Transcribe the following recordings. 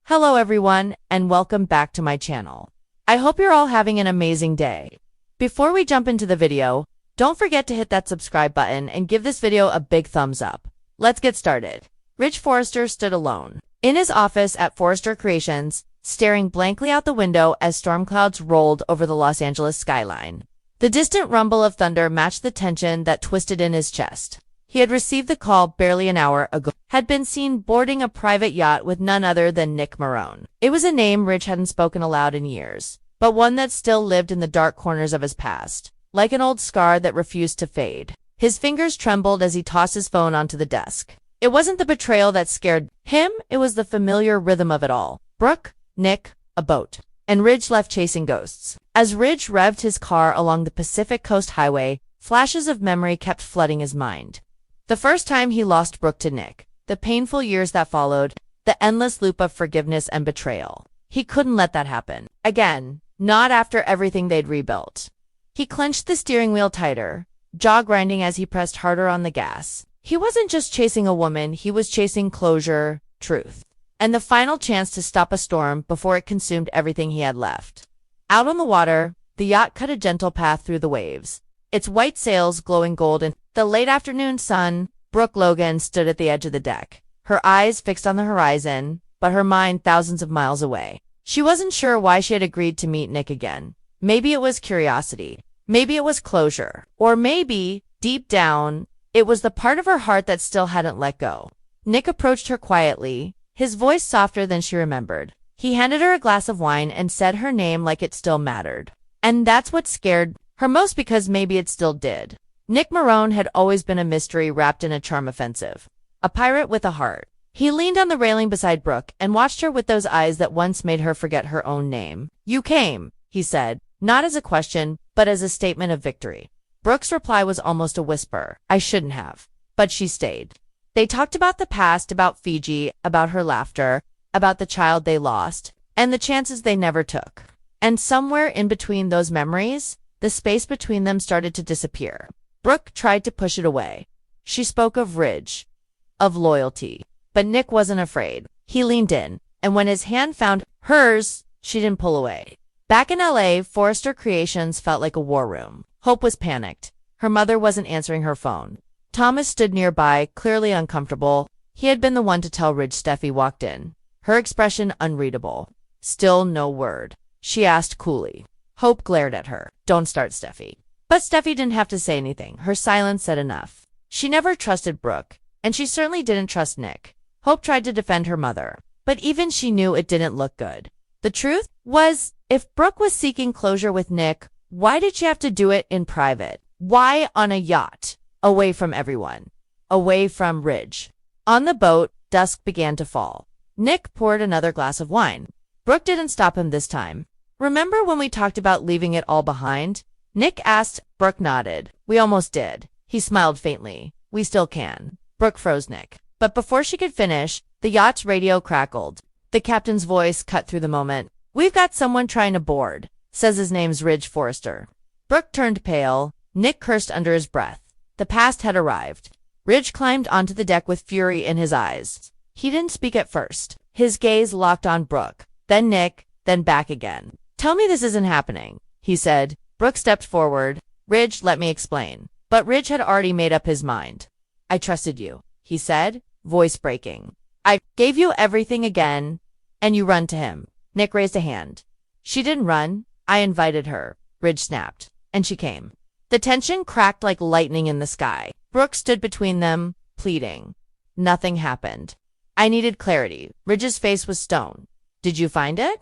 Hello everyone, and welcome back to my channel. I hope you're all having an amazing day. Before we jump into the video, don't forget to hit that subscribe button and give this video a big thumbs up. Let's get started. Ridge Forrester stood alone in his office at Forrester Creations, staring blankly out the window as storm clouds rolled over the Los Angeles skyline. The distant rumble of thunder matched the tension that twisted in his chest. He had received the call barely an hour ago, had been seen boarding a private yacht with none other than Nick Marone. It was a name Ridge hadn't spoken aloud in years, but one that still lived in the dark corners of his past, like an old scar that refused to fade. His fingers trembled as he tossed his phone onto the desk. It wasn't the betrayal that scared him, it was the familiar rhythm of it all. Brooke, Nick, a boat, and Ridge left chasing ghosts. As Ridge revved his car along the Pacific Coast Highway, flashes of memory kept flooding his mind. The first time he lost Brooke to Nick, the painful years that followed, the endless loop of forgiveness and betrayal. He couldn't let that happen again, not after everything they'd rebuilt. He clenched the steering wheel tighter, jaw grinding as he pressed harder on the gas. He wasn't just chasing a woman, he was chasing closure, truth, and the final chance to stop a storm before it consumed everything he had left. Out on the water, the yacht cut a gentle path through the waves, its white sails glowing gold in the late afternoon sun. Brooke Logan stood at the edge of the deck, her eyes fixed on the horizon, but her mind thousands of miles away. She wasn't sure why she had agreed to meet Nick again. Maybe it was curiosity, maybe it was closure, or maybe, deep down, it was the part of her heart that still hadn't let go. Nick approached her quietly, his voice softer than she remembered. He handed her a glass of wine and said her name like it still mattered. And that's what scared her most, because maybe it still did. Nick Marone had always been a mystery wrapped in a charm offensive. A pirate with a heart. He leaned on the railing beside Brooke and watched her with those eyes that once made her forget her own name. "You came," he said, not as a question, but as a statement of victory. Brooke's reply was almost a whisper. "I shouldn't have." But she stayed. They talked about the past, about Fiji, about her laughter, about the child they lost, and the chances they never took. And somewhere in between those memories, the space between them started to disappear. Brooke tried to push it away. She spoke of Ridge, of loyalty. But Nick wasn't afraid. He leaned in, and when his hand found hers, she didn't pull away. Back in LA, Forrester Creations felt like a war room. Hope was panicked. Her mother wasn't answering her phone. Thomas stood nearby, clearly uncomfortable. He had been the one to tell Ridge Steffi walked in. Her expression unreadable. Still no word. She asked coolly. Hope glared at her. "Don't start, Steffi." But Steffi didn't have to say anything. Her silence said enough. She never trusted Brooke, and she certainly didn't trust Nick. Hope tried to defend her mother, but even she knew it didn't look good. The truth was, if Brooke was seeking closure with Nick, why did she have to do it in private? Why on a yacht? Away from everyone. Away from Ridge. On the boat, dusk began to fall. Nick poured another glass of wine. Brooke didn't stop him this time. "Remember when we talked about leaving it all behind?" Nick asked. Brooke nodded. "We almost did." He smiled faintly. "We still can." Brooke froze Nick. But before she could finish, the yacht's radio crackled. The captain's voice cut through the moment. "We've got someone trying to board. Says his name's Ridge Forrester." Brooke turned pale. Nick cursed under his breath. The past had arrived. Ridge climbed onto the deck with fury in his eyes. He didn't speak at first. His gaze locked on Brooke, then Nick, then back again. "Tell me this isn't happening," he said. Brooke stepped forward. "Ridge, let me explain." But Ridge had already made up his mind. "I trusted you," he said, voice breaking. "I gave you everything again, and you run to him." Nick raised a hand. "She didn't run. I invited her," Ridge snapped. "And she came." The tension cracked like lightning in the sky. Brooke stood between them, pleading. Nothing happened. "I needed clarity." Ridge's face was stone. "Did you find it?"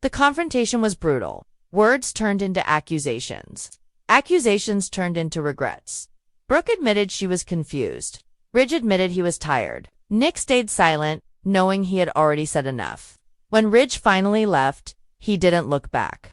The confrontation was brutal. Words turned into accusations. Accusations turned into regrets. Brooke admitted she was confused. Ridge admitted he was tired. Nick stayed silent, knowing he had already said enough. When Ridge finally left, he didn't look back.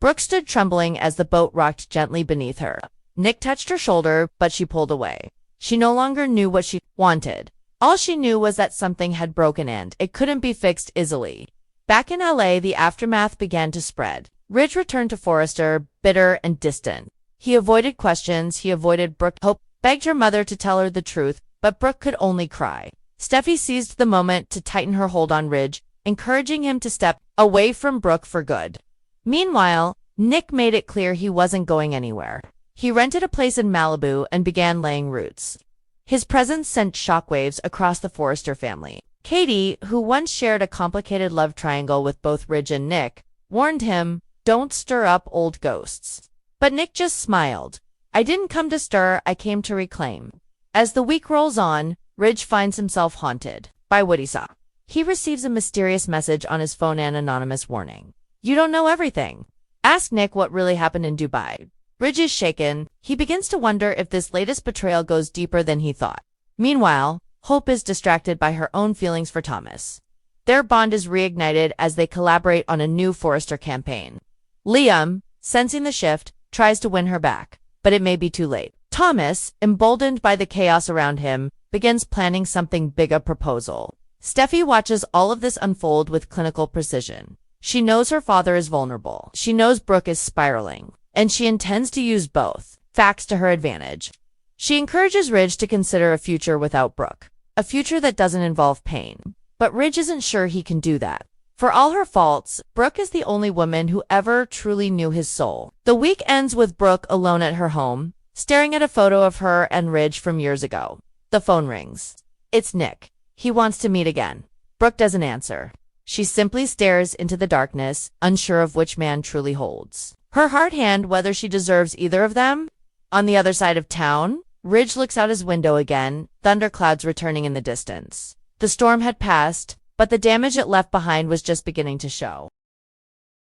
Brooke stood trembling as the boat rocked gently beneath her. Nick touched her shoulder, but she pulled away. She no longer knew what she wanted. All she knew was that something had broken and it couldn't be fixed easily. Back in LA, the aftermath began to spread. Ridge returned to Forrester, bitter and distant. He avoided questions, he avoided Brooke. Hope begged her mother to tell her the truth, but Brooke could only cry. Steffi seized the moment to tighten her hold on Ridge encouraging him to step away from Brooke for good. Meanwhile, Nick made it clear he wasn't going anywhere. He rented a place in Malibu and began laying roots. His presence sent shockwaves across the Forrester family. Katie, who once shared a complicated love triangle with both Ridge and Nick, warned him, "Don't stir up old ghosts." But Nick just smiled. "I didn't come to stir, I came to reclaim." As the week rolls on, Ridge finds himself haunted by what he saw. He receives a mysterious message on his phone, an anonymous warning. "You don't know everything. Ask Nick what really happened in Dubai." Ridge is shaken. He begins to wonder if this latest betrayal goes deeper than he thought. Meanwhile, Hope is distracted by her own feelings for Thomas. Their bond is reignited as they collaborate on a new Forrester campaign. Liam, sensing the shift, tries to win her back, but it may be too late. Thomas, emboldened by the chaos around him, begins planning something big, a proposal. Steffi watches all of this unfold with clinical precision. She knows her father is vulnerable. She knows Brooke is spiraling, and she intends to use both facts to her advantage. She encourages Ridge to consider a future without Brooke, a future that doesn't involve pain. But Ridge isn't sure he can do that. For all her faults, Brooke is the only woman who ever truly knew his soul. The week ends with Brooke alone at her home, staring at a photo of her and Ridge from years ago. The phone rings. It's Nick. He wants to meet again. Brooke doesn't answer. She simply stares into the darkness, unsure of which man truly holds her heart hand, whether she deserves either of them. On the other side of town, Ridge looks out his window again, thunderclouds returning in the distance. The storm had passed, but the damage it left behind was just beginning to show.